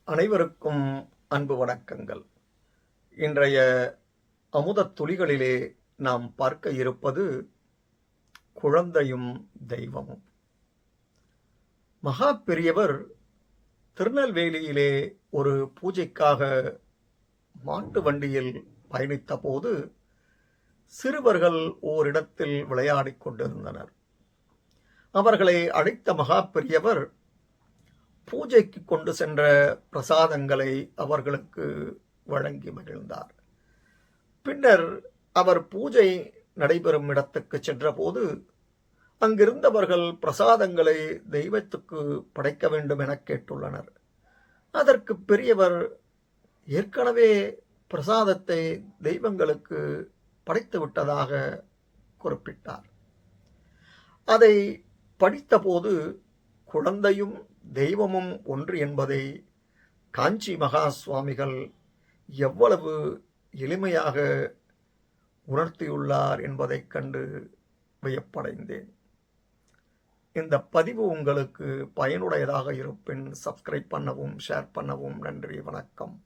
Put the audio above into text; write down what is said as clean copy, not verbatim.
அனைவருக்கும் அன்பு வணக்கங்கள். இன்றைய அமுதத் துளிகளிலே நாம் பார்க்க இருப்பது குழந்தையும் தெய்வமும். மகா பெரியவர் திருநெல்வேலியிலே ஒரு பூஜைக்காக மாட்டு வண்டியில் பயணித்த போது சிறுவர்கள் ஓரிடத்தில் விளையாடிக் கொண்டிருந்தனர். அவர்களை அழைத்த மகா பெரியவர் பூஜைக்கு கொண்டு சென்ற பிரசாதங்களை அவர்களுக்கு வழங்கி மகிழ்ந்தார். பின்னர் அவர் பூஜை நடைபெறும் இடத்துக்கு சென்றபோது அங்கிருந்தவர்கள் பிரசாதங்களை தெய்வத்துக்கு படைக்க வேண்டும் என கேட்டுள்ளனர். அதற்கு பெரியவர் ஏற்கனவே பிரசாதத்தை தெய்வங்களுக்கு படைத்து விட்டதாக குறிப்பிட்டார். அதை படித்தபோது குழந்தையும் தெய்வமும் ஒன்று என்பதை காஞ்சி மகா சுவாமிகள் எவ்வளவு எளிமையாக உணர்த்தியுள்ளார் என்பதைக் கண்டு வியப்படைந்தேன். இந்த பதிவு உங்களுக்கு பயனுடையதாக இருப்பின் சப்ஸ்கிரைப் பண்ணவும், ஷேர் பண்ணவும். நன்றி, வணக்கம்.